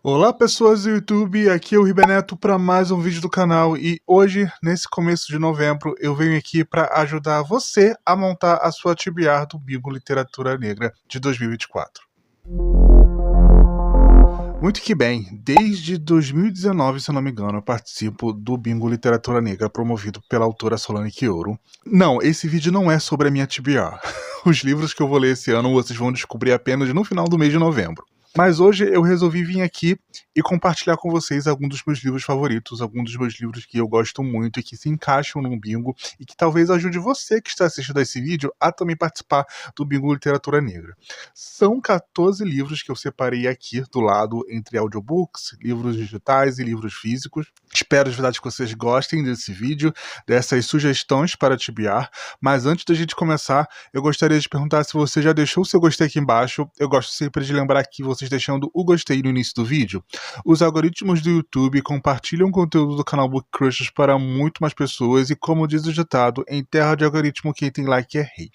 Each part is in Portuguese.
Olá pessoas do YouTube, aqui é o Ribeneto para mais um vídeo do canal e hoje, nesse começo de novembro, eu venho aqui para ajudar você a montar a sua TBR do Bingo Literatura Negra de 2024. Muito que bem, desde 2019, se eu não me engano, eu participo do Bingo Literatura Negra promovido pela autora Solane Quioro. Não, esse vídeo não é sobre a minha TBR. Os livros que eu vou ler esse ano vocês vão descobrir apenas no final do mês de novembro. Mas hoje eu resolvi vir aqui e compartilhar com vocês alguns dos meus livros favoritos, alguns dos meus livros que eu gosto muito e que se encaixam no bingo e que talvez ajude você que está assistindo a esse vídeo a também participar do Bingo Literatura Negra. São 14 livros que eu separei aqui do lado entre audiobooks, livros digitais e livros físicos. Espero de verdade que vocês gostem desse vídeo, dessas sugestões para TBR, mas antes da gente começar, eu gostaria de perguntar se você já deixou o seu gostei aqui embaixo. Eu gosto sempre de lembrar que vocês deixando o gostei no início do vídeo, os algoritmos do YouTube compartilham o conteúdo do canal Book Crushers para muito mais pessoas e, como diz o ditado, em terra de algoritmo quem tem like é rei.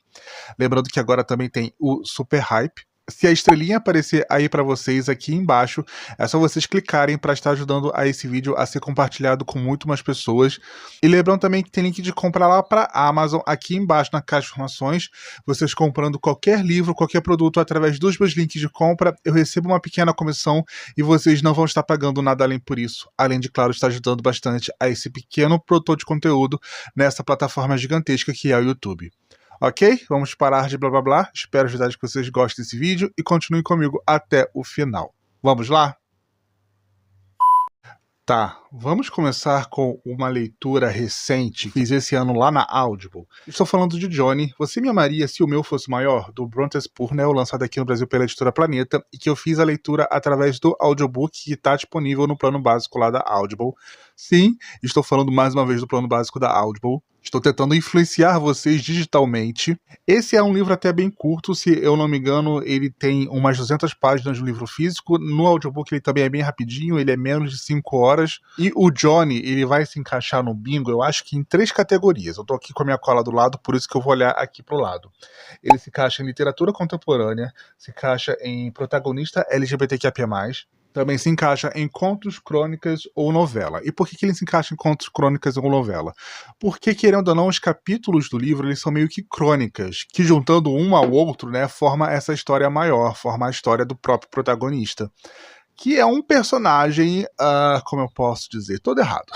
Lembrando que agora também tem o Super Hype. Se a estrelinha aparecer aí para vocês aqui embaixo, é só vocês clicarem para estar ajudando a esse vídeo a ser compartilhado com muito mais pessoas. E lembrando também que tem link de compra lá para a Amazon aqui embaixo na caixa de informações. Vocês comprando qualquer livro, qualquer produto através dos meus links de compra, eu recebo uma pequena comissão e vocês não vão estar pagando nada além por isso. Além de, claro, estar ajudando bastante a esse pequeno produtor de conteúdo nessa plataforma gigantesca que é o YouTube. Ok? Vamos parar de blá blá blá. Espero de verdade que vocês gostem desse vídeo e continuem comigo até o final. Vamos lá? Tá, vamos começar com uma leitura recente que fiz esse ano lá na Audible. Estou falando de Johnny, Você Me Amaria Se o Meu Fosse Maior, do Brontes Purnell, lançado aqui no Brasil pela editora Planeta, e que eu fiz a leitura através do audiobook que está disponível no plano básico lá da Audible. Sim, estou falando mais uma vez do plano básico da Audible. Estou tentando influenciar vocês digitalmente. Esse é um livro até bem curto, se eu não me engano, ele tem umas 200 páginas no livro físico. No audiobook ele também é bem rapidinho, ele é menos de 5 horas. E o Johnny, ele vai se encaixar no bingo, eu acho que em 3 categorias. Eu tô aqui com a minha cola do lado, por isso que eu vou olhar aqui pro lado. Ele se encaixa em literatura contemporânea, se encaixa em protagonista LGBTQIA+, também se encaixa em contos, crônicas ou novela. E por que ele se encaixa em contos, crônicas ou novela? Porque, querendo ou não, os capítulos do livro eles são meio que crônicas, que juntando um ao outro, né, forma essa história maior, forma a história do próprio protagonista. Que é um personagem, como eu posso dizer, todo errado.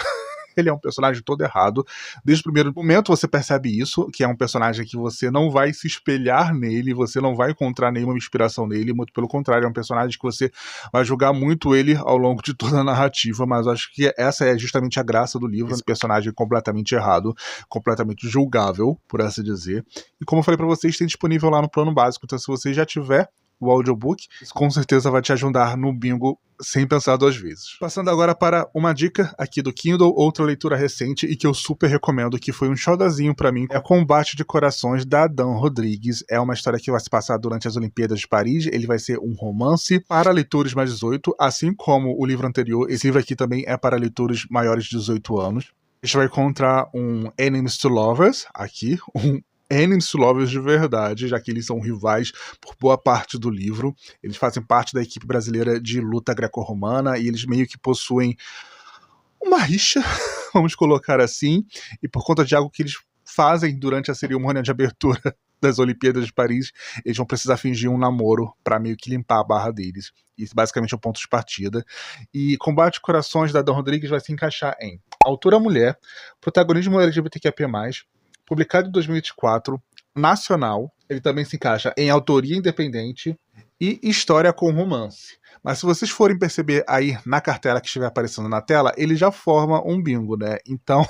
Ele é um personagem todo errado. Desde o primeiro momento você percebe isso, que é um personagem que você não vai se espelhar nele, você não vai encontrar nenhuma inspiração nele, muito pelo contrário, é um personagem que você vai julgar muito ele ao longo de toda a narrativa, mas acho que essa é justamente a graça do livro, esse personagem completamente errado, completamente julgável, por assim dizer. E como eu falei pra vocês, tem disponível lá no plano básico, então se você já tiver o audiobook, isso com certeza vai te ajudar no bingo sem pensar duas vezes. Passando agora para uma dica aqui do Kindle, outra leitura recente e que eu super recomendo, que foi um xodozinho pra mim, é Combate de Corações, da Dan Rodrigues. É uma história que vai se passar durante as Olimpíadas de Paris, ele vai ser um romance para leitores mais 18, assim como o livro anterior. Esse livro aqui também é para leitores maiores de 18 anos. A gente vai encontrar um Enemies to Lovers aqui, um Enemies to Lovers de verdade, já que eles são rivais por boa parte do livro. Eles fazem parte da equipe brasileira de luta greco-romana e eles meio que possuem uma rixa, vamos colocar assim, e por conta de algo que eles fazem durante a cerimônia de abertura das Olimpíadas de Paris, eles vão precisar fingir um namoro para meio que limpar a barra deles. Isso basicamente é o ponto de partida. E Combate de Corações, da Dan Rodrigues, vai se encaixar em autora mulher, protagonismo LGBTQIA+, publicado em 2024, nacional. Ele também se encaixa em autoria independente e história com romance. Mas se vocês forem perceber aí na cartela que estiver aparecendo na tela, ele já forma um bingo, né? Então,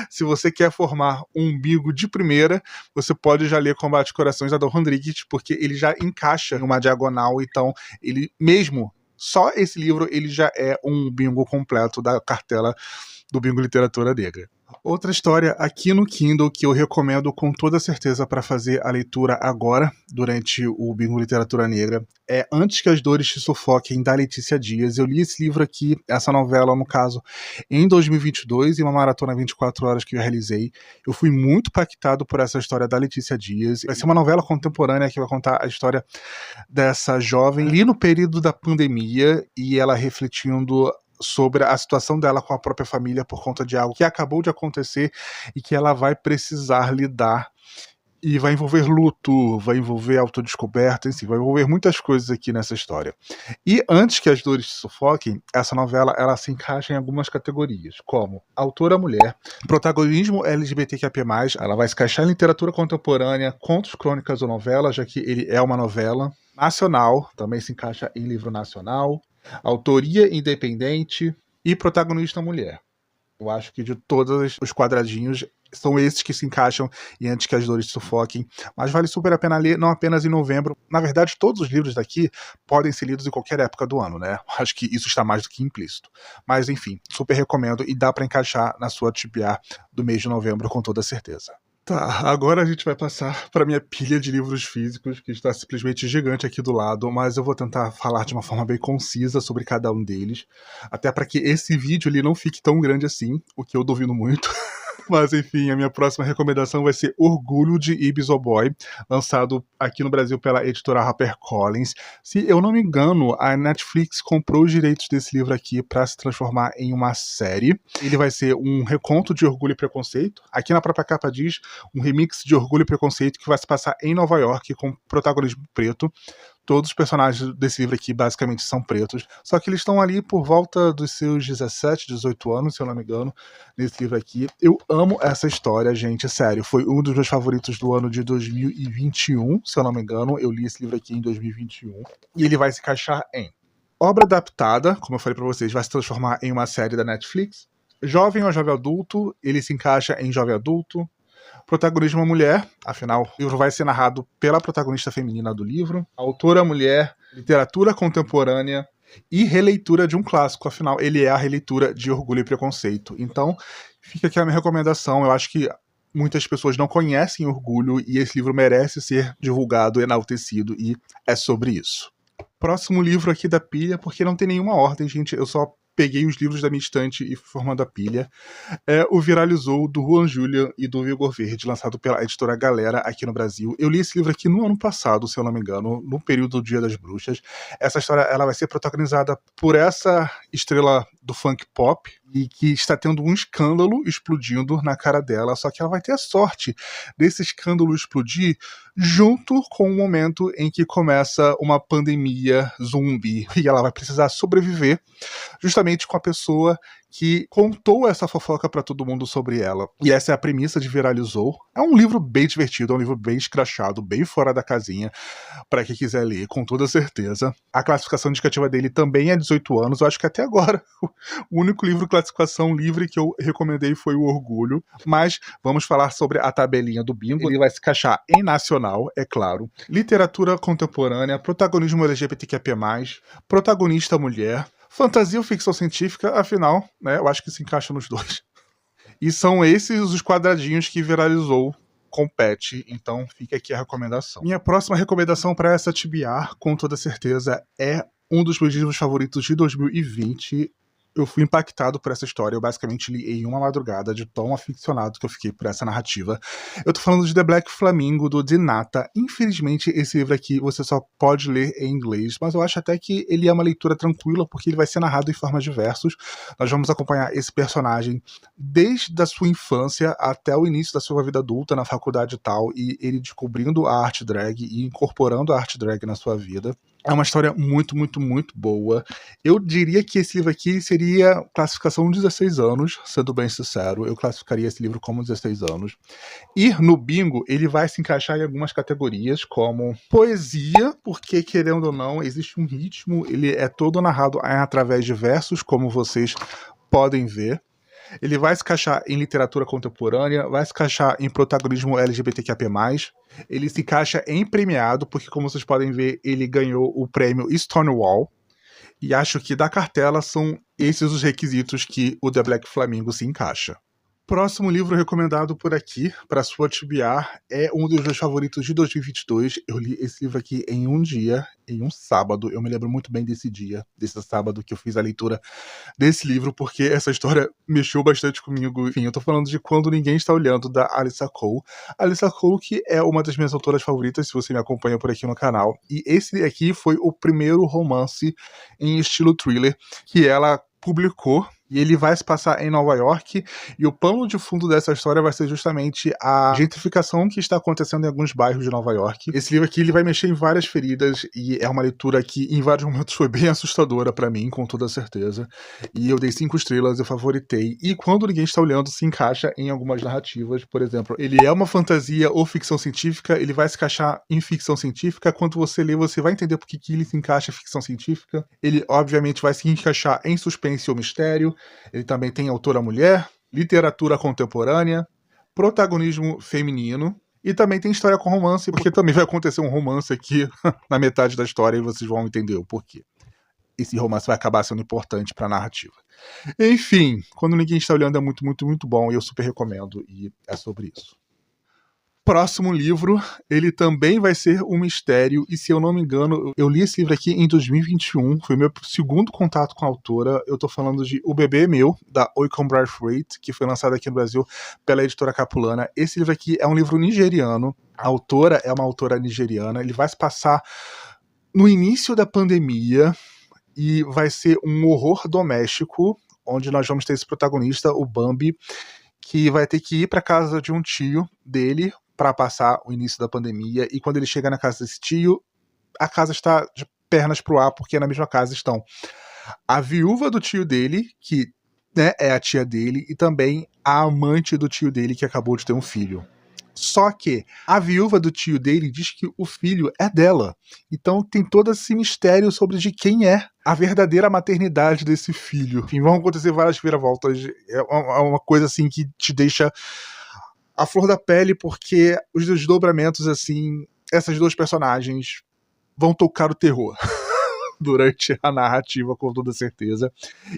se você quer formar um bingo de primeira, você pode já ler Combate de Corações da Dan Rodrigues, porque ele já encaixa em uma diagonal, então ele mesmo, só esse livro, ele já é um bingo completo da cartela do Bingo Literatura Negra. Outra história aqui no Kindle que eu recomendo com toda certeza para fazer a leitura agora, durante o Bingo Literatura Negra, é Antes que as Dores Te Sufoquem, da Letícia Dias. Eu li esse livro aqui, essa novela, no caso, em 2022, em uma maratona 24 horas que eu realizei. Eu fui muito impactado por essa história da Letícia Dias. Vai ser uma novela contemporânea que vai contar a história dessa jovem ali no período da pandemia e ela refletindo sobre a situação dela com a própria família por conta de algo que acabou de acontecer e que ela vai precisar lidar. E vai envolver luto, vai envolver autodescoberta, enfim, vai envolver muitas coisas aqui nessa história. E Antes que as Dores Te Sufoquem, essa novela ela se encaixa em algumas categorias, como autora mulher, protagonismo LGBTQIA+, ela vai se encaixar em literatura contemporânea, contos, crônicas ou novela, já que ele é uma novela, nacional, também se encaixa em livro nacional, autoria independente e protagonista mulher. Eu acho que de todos os quadradinhos, são esses que se encaixam em Antes que as Dores Te Sufoquem. Mas vale super a pena ler, não apenas em novembro. Na verdade, todos os livros daqui podem ser lidos em qualquer época do ano, né? Acho que isso está mais do que implícito. Mas, enfim, super recomendo e dá para encaixar na sua TBR do mês de novembro com toda certeza. Tá, agora a gente vai passar para minha pilha de livros físicos, que está simplesmente gigante aqui do lado, mas eu vou tentar falar de uma forma bem concisa sobre cada um deles, até para que esse vídeo ele não fique tão grande assim, o que eu duvido muito. Mas enfim, a minha próxima recomendação vai ser Orgulho, de Ibis Oboy, lançado aqui no Brasil pela editora HarperCollins. Se eu não me engano, a Netflix comprou os direitos desse livro aqui para se transformar em uma série. Ele vai ser um reconto de Orgulho e Preconceito. Aqui na própria capa diz um remix de Orgulho e Preconceito que vai se passar em Nova York com protagonismo preto. Todos os personagens desse livro aqui basicamente são pretos, só que eles estão ali por volta dos seus 17, 18 anos, se eu não me engano, nesse livro aqui. Eu amo essa história, gente, sério. Foi um dos meus favoritos do ano de 2021, se eu não me engano. Eu li esse livro aqui em 2021. E ele vai se encaixar em obra adaptada, como eu falei pra vocês, vai se transformar em uma série da Netflix. Jovem ou jovem adulto, ele se encaixa em jovem adulto. Protagonismo mulher, afinal, o livro vai ser narrado pela protagonista feminina do livro. Autora mulher, literatura contemporânea e releitura de um clássico, afinal, ele é a releitura de Orgulho e Preconceito. Então, fica aqui a minha recomendação. Eu acho que muitas pessoas não conhecem Orgulho e esse livro merece ser divulgado, enaltecido, e é sobre isso. Próximo livro aqui da pilha, porque não tem nenhuma ordem, gente, eu só peguei os livros da minha estante e fui formando a pilha, é o Viralizou, do Juan Julián e do Vigor Verde, lançado pela editora Galera aqui no Brasil. Eu li esse livro aqui no ano passado, se eu não me engano, no período do Dia das Bruxas. Essa história ela vai ser protagonizada por essa estrela do funk pop e que está tendo um escândalo explodindo na cara dela, só que ela vai ter a sorte desse escândalo explodir junto com o momento em que começa uma pandemia zumbi e ela vai precisar sobreviver justamente com a pessoa que contou essa fofoca pra todo mundo sobre ela. E essa é a premissa de Viralizou. É um livro bem divertido, é um livro bem escrachado, bem fora da casinha, pra quem quiser ler, com toda certeza. A classificação indicativa dele também é 18 anos. Eu acho que até agora o único livro classificação livre que eu recomendei foi o Orgulho. Mas vamos falar sobre a tabelinha do bingo. Ele vai se encaixar em nacional, é claro. Literatura contemporânea, protagonismo LGBTQIA+, protagonista mulher, fantasia ou ficção científica, afinal, né, eu acho que se encaixa nos dois. E são esses os quadradinhos que Viralizou compete, então fica aqui a recomendação. Minha próxima recomendação para essa TBR, com toda certeza, é um dos meus livros favoritos de 2020. Eu fui impactado por essa história, eu basicamente li em uma madrugada, de tão aficionado que eu fiquei por essa narrativa. Eu tô falando de The Black Flamingo, do Dinata. Infelizmente, esse livro aqui você só pode ler em inglês, mas eu acho até que ele é uma leitura tranquila, porque ele vai ser narrado em formas de versos. Nós vamos acompanhar esse personagem desde a sua infância até o início da sua vida adulta, na faculdade e tal, e ele descobrindo a arte drag e incorporando a arte drag na sua vida. É uma história muito, muito, muito boa. Eu diria que esse livro aqui seria classificação 16 anos, sendo bem sincero. Eu classificaria esse livro como 16 anos. E no bingo, ele vai se encaixar em algumas categorias, como poesia, porque, querendo ou não, existe um ritmo, ele é todo narrado através de versos, como vocês podem ver. Ele vai se encaixar em literatura contemporânea, vai se encaixar em protagonismo LGBTQIA+, ele se encaixa em premiado, porque como vocês podem ver, ele ganhou o prêmio Stonewall, e acho que da cartela são esses os requisitos que o The Black Flamingo se encaixa. Próximo livro recomendado por aqui, para sua TBR, é um dos meus favoritos de 2022. Eu li esse livro aqui em um dia, em um sábado. Eu me lembro muito bem desse dia, desse sábado que eu fiz a leitura desse livro, porque essa história mexeu bastante comigo. Enfim, eu tô falando de Quando Ninguém Está Olhando, da Alyssa Cole. Alyssa Cole, que é uma das minhas autoras favoritas, se você me acompanha por aqui no canal. E esse aqui foi o primeiro romance em estilo thriller que ela publicou, e ele vai se passar em Nova York, e o pano de fundo dessa história vai ser justamente a gentrificação que está acontecendo em alguns bairros de Nova York. Esse livro aqui ele vai mexer em várias feridas, e é uma leitura que em vários momentos foi bem assustadora pra mim, com toda certeza, e eu dei 5 estrelas, eu favoritei, e Quando Ninguém Está Olhando se encaixa em algumas narrativas. Por exemplo, ele é uma fantasia ou ficção científica, ele vai se encaixar em ficção científica. Quando você lê, você vai entender por que ele se encaixa em ficção científica. Ele obviamente vai se encaixar em suspense ou mistério. Ele também tem autora mulher, literatura contemporânea, protagonismo feminino, e também tem história com romance, porque também vai acontecer um romance aqui na metade da história e vocês vão entender o porquê. Esse romance vai acabar sendo importante para a narrativa. Enfim, Quando Ninguém Está Olhando é muito, muito, muito bom, e eu super recomendo, e é sobre isso. Próximo livro, ele também vai ser um mistério, e se eu não me engano, eu li esse livro aqui em 2021, foi meu segundo contato com a autora. Eu tô falando de O Bebê é Meu, da Oikon Braithwaite, que foi lançado aqui no Brasil pela editora Capulana. Esse livro aqui é um livro nigeriano, a autora é uma autora nigeriana, ele vai se passar no início da pandemia, e vai ser um horror doméstico, onde nós vamos ter esse protagonista, o Bambi, que vai ter que ir para casa de um tio dele para passar o início da pandemia, e quando ele chega na casa desse tio, a casa está de pernas pro ar, porque na mesma casa estão a viúva do tio dele, que né, é a tia dele, e também a amante do tio dele, que acabou de ter um filho. Só que a viúva do tio dele diz que o filho é dela. Então tem todo esse mistério sobre de quem é a verdadeira maternidade desse filho. Enfim, vão acontecer várias viravoltas. É uma coisa assim que te deixa a flor da pele, porque os desdobramentos, assim, essas duas personagens vão tocar o terror durante a narrativa, com toda certeza.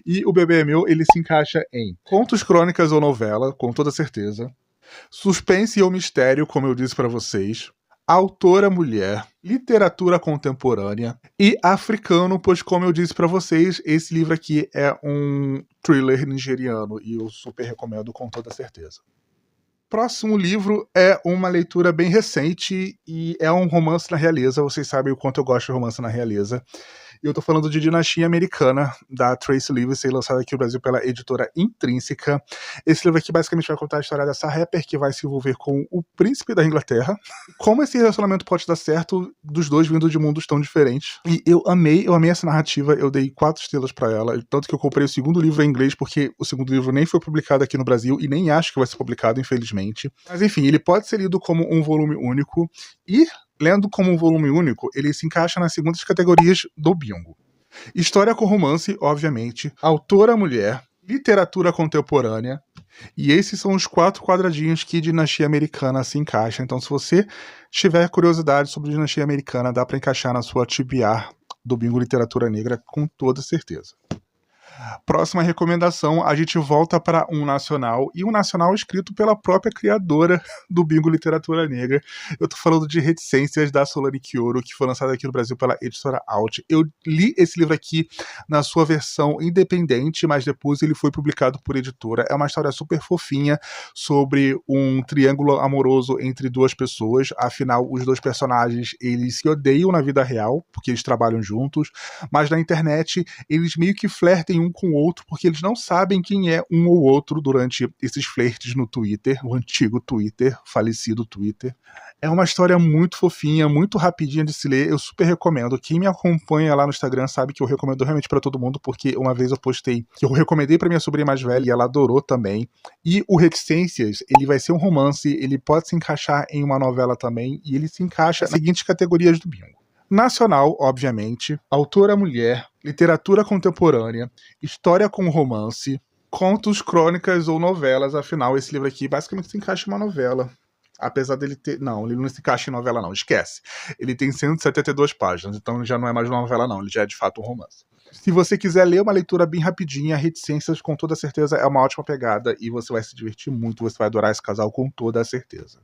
E O Bebê é Meu, ele se encaixa em contos, crônicas ou novela, com toda certeza. Suspense ou mistério, como eu disse para vocês. Autora mulher, literatura contemporânea e africano, pois como eu disse para vocês, esse livro aqui é um thriller nigeriano e eu super recomendo com toda certeza. Próximo livro é uma leitura bem recente e é um romance na realeza. Vocês sabem o quanto eu gosto de romance na realeza. Eu tô falando de Dinastia Americana, da Tracy Livesey, lançada aqui no Brasil pela editora Intrínseca. Esse livro aqui basicamente vai contar a história dessa rapper que vai se envolver com o príncipe da Inglaterra. Como esse relacionamento pode dar certo dos dois vindo de mundos tão diferentes. E eu amei essa narrativa, eu dei 4 estrelas pra ela, tanto que eu comprei o segundo livro em inglês, porque o segundo livro nem foi publicado aqui no Brasil e nem acho que vai ser publicado, infelizmente. Mas enfim, ele pode ser lido como um volume único e... lendo como um volume único, ele se encaixa nas segundas categorias do bingo. História com romance, obviamente, autora mulher, literatura contemporânea, e esses são os 4 quadradinhos que Dinastia Americana se encaixa. Então, se você tiver curiosidade sobre Dinastia Americana, dá para encaixar na sua TBR do bingo Literatura Negra com toda certeza. Próxima recomendação, a gente volta para um nacional, e um nacional escrito pela própria criadora do bingo Literatura Negra. Eu tô falando de Reticências, da Solane Quioro, que foi lançada aqui no Brasil pela editora Alt. Eu li esse livro aqui na sua versão independente, mas depois ele foi publicado por editora. É uma história super fofinha sobre um triângulo amoroso entre 2 pessoas. Afinal, os 2 personagens, eles se odeiam na vida real, porque eles trabalham juntos, mas na internet eles meio que flertem um com o outro, porque eles não sabem quem é um ou outro durante esses flertes no Twitter, o antigo Twitter, falecido Twitter. É uma história muito fofinha, muito rapidinha de se ler, eu super recomendo. Quem me acompanha lá no Instagram sabe que eu recomendo realmente pra todo mundo, porque uma vez eu postei que eu recomendei pra minha sobrinha mais velha e ela adorou também. E o Reticências, ele vai ser um romance, ele pode se encaixar em uma novela também, e ele se encaixa nas seguintes categorias do bingo. Nacional, obviamente, autora mulher, literatura contemporânea, história com romance, contos, crônicas ou novelas. Afinal, esse livro aqui basicamente se encaixa em uma novela. Apesar dele ter... Não, ele não se encaixa em novela não, esquece. Ele tem 172 páginas, então ele já não é mais uma novela não, ele já é de fato um romance. Se você quiser ler uma leitura bem rapidinha, Reticências com toda certeza é uma ótima pegada e você vai se divertir muito, você vai adorar esse casal com toda certeza.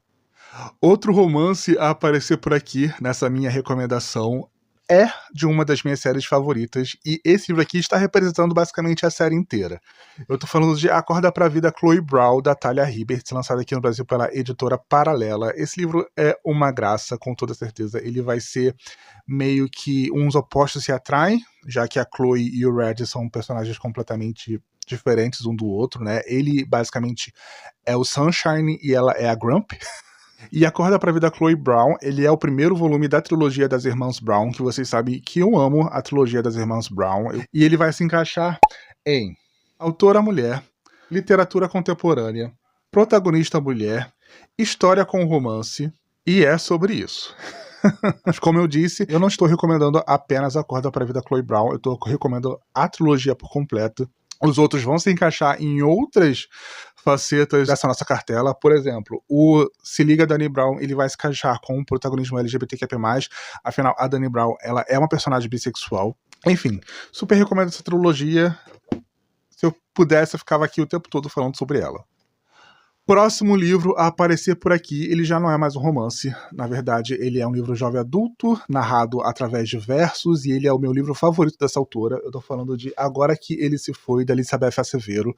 Outro romance a aparecer por aqui, nessa minha recomendação, é de uma das minhas séries favoritas, e esse livro aqui está representando basicamente a série inteira. Eu tô falando de Acorda pra Vida, Chloe Brown, da Talia Hibbert, lançado aqui no Brasil pela editora Paralela. Esse livro é uma graça, com toda certeza. Ele vai ser meio que uns opostos se atraem, já que a Chloe e o Red são personagens completamente diferentes um do outro, né? Ele basicamente é o Sunshine e ela é a Grump. E Acorda pra Vida, Chloe Brown, ele é o primeiro volume da trilogia das Irmãs Brown, que vocês sabem que eu amo a trilogia das Irmãs Brown, e ele vai se encaixar em autora mulher, literatura contemporânea, protagonista mulher, história com romance, e é sobre isso. Mas como eu disse, eu não estou recomendando apenas Acorda pra Vida, Chloe Brown, eu estou recomendando a trilogia por completo. Os outros vão se encaixar em outras facetas dessa nossa cartela. Por exemplo, o Se Liga Dani Brown, ele vai se encaixar com o protagonismo LGBTQIA+. Afinal, a Dani Brown, ela é uma personagem bissexual. Enfim, super recomendo essa trilogia. Se eu pudesse, eu ficava aqui o tempo todo falando sobre ela. Próximo livro a aparecer por aqui, ele já não é mais um romance, na verdade ele é um livro jovem adulto, narrado através de versos, e ele é o meu livro favorito dessa autora. Eu tô falando de Agora Que Ele Se Foi, da Elizabeth Acevedo,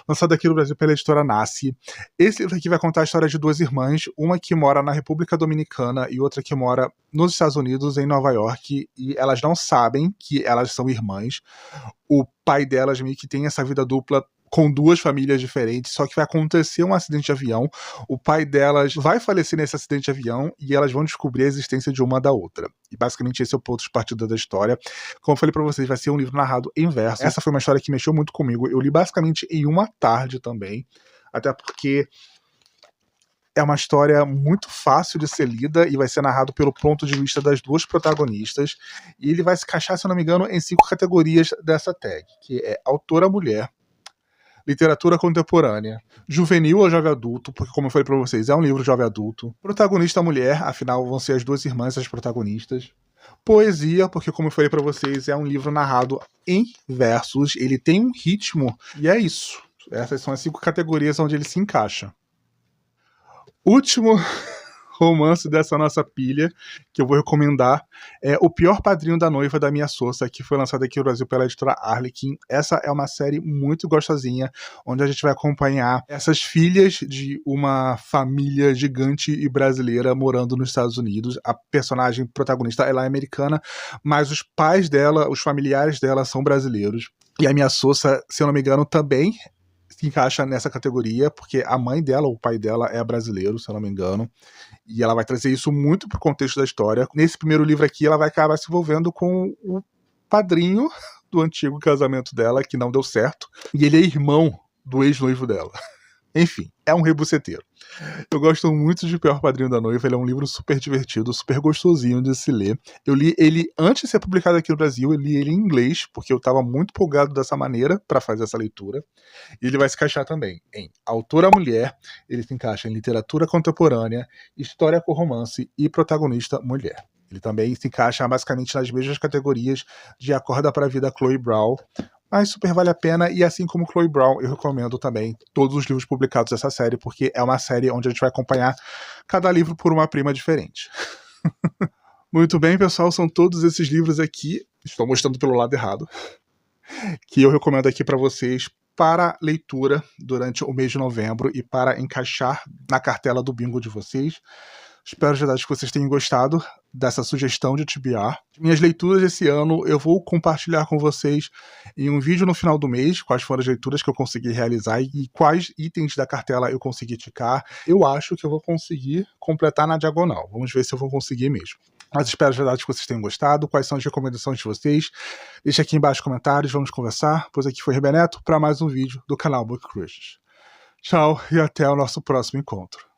lançado aqui no Brasil pela editora Nasce. Esse livro aqui vai contar a história de duas irmãs, uma que mora na República Dominicana e outra que mora nos Estados Unidos, em Nova York, e elas não sabem que elas são irmãs. O pai delas meio que tem essa vida dupla com duas famílias diferentes, só que vai acontecer um acidente de avião, o pai delas vai falecer nesse acidente de avião e elas vão descobrir a existência de uma da outra. E basicamente esse é o ponto de partida da história. Como eu falei pra vocês, vai ser um livro narrado em verso. Essa foi uma história que mexeu muito comigo, eu li basicamente em uma tarde também, até porque é uma história muito fácil de ser lida e vai ser narrado pelo ponto de vista das duas protagonistas, e ele vai se encaixar, se eu não me engano, em 5 categorias dessa tag, que é autora mulher, literatura contemporânea, juvenil ou jovem adulto, porque como eu falei pra vocês, é um livro jovem adulto, protagonista mulher, afinal vão ser as duas irmãs as protagonistas, poesia, porque como eu falei pra vocês, é um livro narrado em versos, ele tem um ritmo, e é isso. Essas são as 5 categorias onde ele se encaixa. Último romance dessa nossa pilha, que eu vou recomendar, é O Pior Padrinho da Noiva, da Mia Sosa, que foi lançado aqui no Brasil pela editora Arlequim. Essa é uma série muito gostosinha, onde a gente vai acompanhar essas filhas de uma família gigante e brasileira morando nos Estados Unidos. A personagem protagonista, ela é americana, mas os pais dela, os familiares dela são brasileiros. E a Mia Sosa, se eu não me engano, também se encaixa nessa categoria, porque a mãe dela, o pai dela é brasileiro, se eu não me engano, e ela vai trazer isso muito pro contexto da história. Nesse primeiro livro aqui, ela vai acabar se envolvendo com o padrinho do antigo casamento dela, que não deu certo, e ele é irmão do ex-noivo dela. Enfim, é um rebuceteiro. Eu gosto muito de Pior Padrinho da Noiva, ele é um livro super divertido, super gostosinho de se ler. Eu li ele antes de ser publicado aqui no Brasil, eu li ele em inglês, porque eu estava muito empolgado dessa maneira para fazer essa leitura. E ele vai se encaixar também em autora mulher, ele se encaixa em literatura contemporânea, história com romance e protagonista mulher. Ele também se encaixa basicamente nas mesmas categorias de Acorda pra Vida, Chloe Brown, mas super vale a pena, e assim como Chloe Brown, eu recomendo também todos os livros publicados dessa série, porque é uma série onde a gente vai acompanhar cada livro por uma prima diferente. Muito bem, pessoal, são todos esses livros aqui, estou mostrando pelo lado errado, que eu recomendo aqui para vocês para leitura durante o mês de novembro e para encaixar na cartela do bingo de vocês. Espero de verdade que vocês tenham gostado dessa sugestão de TBR. Minhas leituras esse ano eu vou compartilhar com vocês em um vídeo no final do mês, quais foram as leituras que eu consegui realizar e quais itens da cartela eu consegui ticar. Eu acho que eu vou conseguir completar na diagonal. Vamos ver se eu vou conseguir mesmo. Mas espero de verdade que vocês tenham gostado. Quais são as recomendações de vocês? Deixe aqui embaixo nos comentários, vamos conversar. Pois aqui foi Rebeneto para mais um vídeo do canal Book Crushes. Tchau e até o nosso próximo encontro.